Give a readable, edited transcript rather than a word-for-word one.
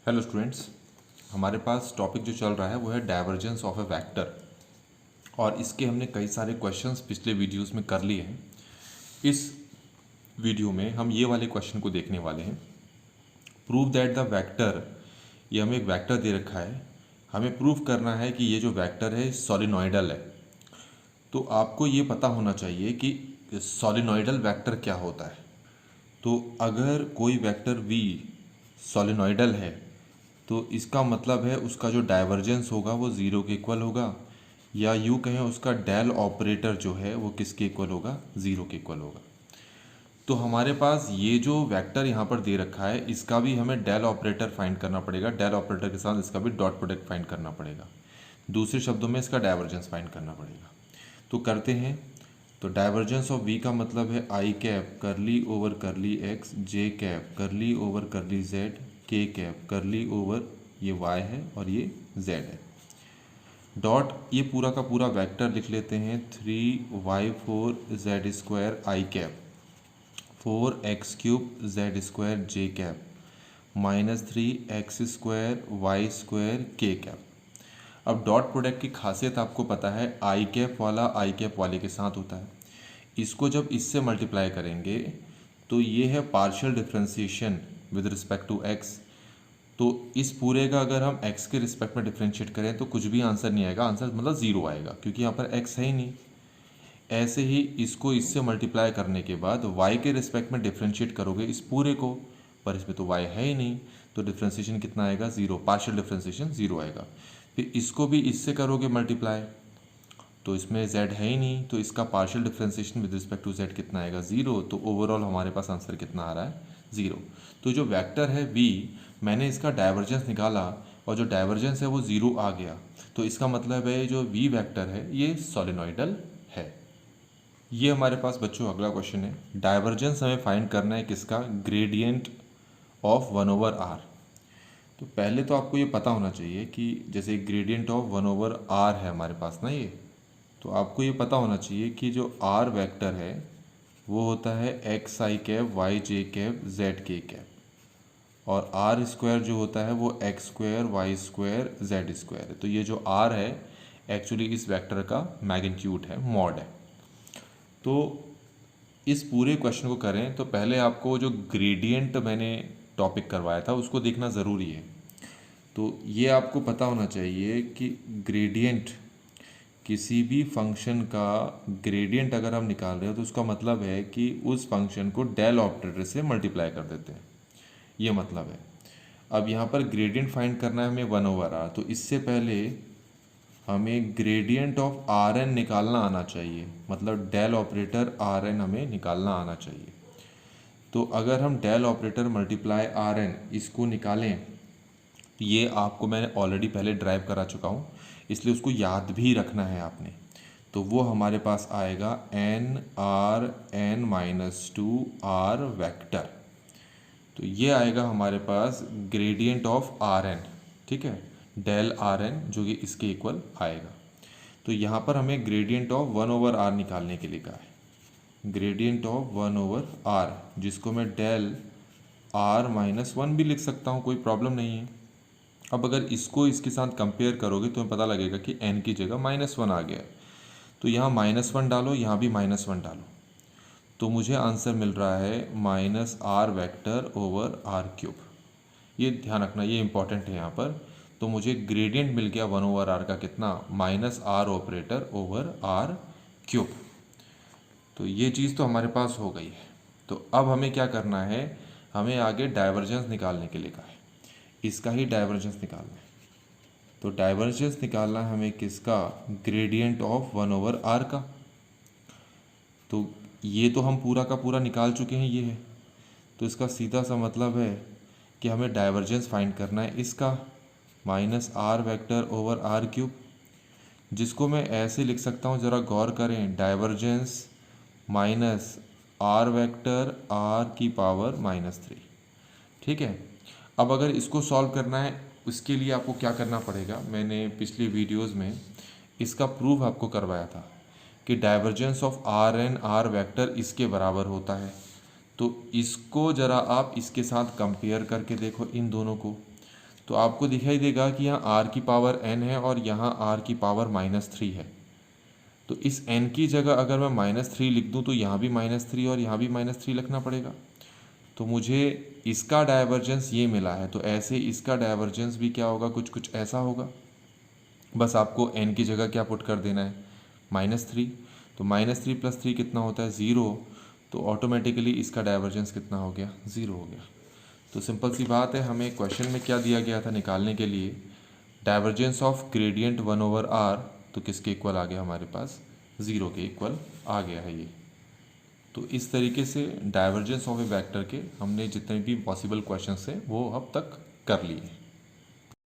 Hello students, हमारे पास topic जो चल रहा है वो है डाइवर्जेंस ऑफ ए वेक्टर। और इसके हमने कई सारे क्वेश्चंस पिछले वीडियोस में कर लिए हैं। इस वीडियो में हम ये वाले क्वेश्चन को देखने वाले हैं। प्रूव दैट द वेक्टर, ये हमें एक वेक्टर दे रखा है, हमें प्रूव करना है कि ये जो वेक्टर है सॉलिनॉइडल है। तो आपको ये पता होना चाहिए कि सॉलिनॉइडल वेक्टर क्या होता है। तो अगर कोई वेक्टर v सॉलिनॉइडल है तो इसका मतलब है उसका जो डाइवर्जेंस होगा वो ज़ीरो के इक्वल होगा, या यूँ कहें उसका डेल ऑपरेटर जो है वो किसके इक्वल होगा, ज़ीरो के इक्वल होगा। तो हमारे पास ये जो वेक्टर यहाँ पर दे रखा है इसका भी हमें डेल ऑपरेटर फाइंड करना पड़ेगा, डेल ऑपरेटर के साथ इसका भी डॉट प्रोडक्ट फाइंड करना पड़ेगा, दूसरे शब्दों में इसका डाइवर्जेंस फाइंड करना पड़ेगा। तो करते हैं। तो डाइवर्जेंस ऑफ v का मतलब है i cap curly over curly x, j cap curly over curly z, k cap curly over ये y है और ये z है। डॉट ये पूरा का पूरा वेक्टर लिख लेते हैं 3y4 z square i cap, 4x³ z square j cap, -3x square y square k cap. अब डॉट प्रोडक्ट की खासियत आपको पता है, आई कैप वाला आई कैप वाले के साथ होता है। इसको जब इससे मल्टीप्लाई करेंगे तो ये है partial differentiation with respect to x. तो इस पूरे का अगर हम x के रिस्पेक्ट में डिफरेंशिएट करें तो कुछ भी आंसर नहीं आएगा, आंसर मतलब ज़ीरो आएगा क्योंकि यहाँ पर x है ही नहीं। ऐसे ही इसको इससे मल्टीप्लाई करने के बाद y के रिस्पेक्ट में डिफरेंशिएट करोगे इस पूरे को, पर इसमें तो y है ही नहीं, तो डिफरेंशिएशन कितना आएगा, ज़ीरो, पार्शियल डिफरेंशिएशन ज़ीरो आएगा। फिर इसको भी इससे करोगे मल्टीप्लाई, तो इसमें z है ही नहीं, तो इसका partial differentiation with respect to z कितना आएगा, ज़ीरो। तो ओवरऑल हमारे पास आंसर कितना आ रहा है, ज़ीरो। तो जो वेक्टर है v, मैंने इसका डाइवर्जेंस निकाला और जो डाइवर्जेंस है वो ज़ीरो आ गया, तो इसका मतलब है जो v वेक्टर है ये सॉलिनॉइडल है। ये हमारे पास बच्चों अगला क्वेश्चन है। डाइवर्जेंस हमें फाइंड करना है किसका, ग्रेडियंट ऑफ 1/r। तो पहले तो आपको ये पता होना चाहिए कि जैसे ग्रेडियंट ऑफ 1/r है हमारे पास ना, ये तो आपको ये पता होना चाहिए कि जो r वेक्टर है वो होता है x i cap y j cap z k cap, और आर स्क्वायर जो होता है वो x square y square z square है। तो ये जो r है एक्चुअली इस वेक्टर का मैग्नीट्यूड है, मॉड है। तो इस पूरे क्वेश्चन को करें तो पहले आपको जो ग्रेडियंट मैंने टॉपिक करवाया था उसको देखना ज़रूरी है। तो ये आपको पता होना चाहिए कि ग्रेडियंट, किसी भी फंक्शन का ग्रेडियंट अगर हम निकाल रहे हो तो उसका मतलब है कि उस फंक्शन को डेल ऑपरेटर से मल्टीप्लाई कर देते हैं, ये मतलब है। अब यहाँ पर ग्रेडियंट फाइंड करना है हमें 1/r, तो इससे पहले हमें ग्रेडियंट ऑफ आर एन निकालना आना चाहिए, मतलब डेल ऑपरेटर आर एन हमें निकालना आना चाहिए। तो अगर हम del operator multiply r n इसको निकालें, ये आपको मैंने ऑलरेडी पहले ड्राइव करा चुका हूँ, इसलिए उसको याद भी रखना है आपने। तो वो हमारे पास आएगा n(r(n-2)r वेक्टर। तो ये आएगा हमारे पास ग्रेडियंट ऑफ आर एन, ठीक है, डेल आर एन जो कि इसके इक्वल आएगा। तो यहाँ पर हमें ग्रेडियंट ऑफ 1/r निकालने के लिए कहा है, ग्रेडियंट ऑफ 1/r, जिसको मैं डेल r-1 भी लिख सकता हूँ, कोई प्रॉब्लम नहीं है। अब अगर इसको इसके साथ कंपेयर करोगे तो हमें पता लगेगा कि n की जगह -1 आ गया, तो यहाँ -1 डालो, यहाँ भी -1 डालो, तो मुझे आंसर मिल रहा है -r वेक्टर ओवर r³। ये ध्यान रखना, ये इंपॉर्टेंट है यहाँ पर। तो मुझे ग्रेडियंट मिल गया 1/r का कितना, -r ऑपरेटर ओवर r³। तो ये चीज़ तो हमारे पास हो गई है। तो अब हमें क्या करना है, हमें आगे डाइवर्जेंस निकालने के लिए कहा है, इसका ही डाइवर्जेंस निकालना है। तो डाइवर्जेंस निकालना है हमें किसका, ग्रेडियंट ऑफ 1/r का। तो ये तो हम पूरा का पूरा निकाल चुके हैं, ये है। तो इसका सीधा सा मतलब है कि हमें डाइवर्जेंस फाइंड करना है इसका, -r वेक्टर ओवर r³, जिसको मैं ऐसे लिख सकता हूँ, ज़रा गौर करें, डाइवर्जेंस -r वेक्टर r⁻³ ठीक है। अब अगर इसको सॉल्व करना है उसके लिए आपको क्या करना पड़ेगा, मैंने पिछली वीडियोस में इसका प्रूफ आपको करवाया था कि divergence of r n r vector इसके बराबर होता है। तो इसको ज़रा आप इसके साथ कंपेयर करके देखो इन दोनों को, तो आपको दिखाई देगा कि यहाँ r की पावर n है और यहाँ r की पावर -3 है। तो इस n की जगह अगर मैं -3 लिख दूँ तो यहाँ भी -3 और यहाँ भी -3 लिखना पड़ेगा। तो मुझे इसका डाइवर्जेंस ये मिला है, तो ऐसे इसका डाइवर्जेंस भी क्या होगा, कुछ कुछ ऐसा होगा। बस आपको n की जगह क्या पुट कर देना है, -3। तो -3 + 3 कितना होता है, 0। तो ऑटोमेटिकली इसका डाइवर्जेंस कितना हो गया, 0 हो गया। तो सिंपल सी बात है, हमें क्वेश्चन में क्या दिया गया था निकालने के लिए, डाइवर्जेंस ऑफ ग्रेडियंट 1/r, तो किसके इक्वल आ गया हमारे पास, 0 के इक्वल आ गया है ये। तो इस तरीके से डाइवर्जेंस ऑफ ए वेक्टर के हमने जितने भी पॉसिबल क्वेश्चंस थे वो अब तक कर लिए।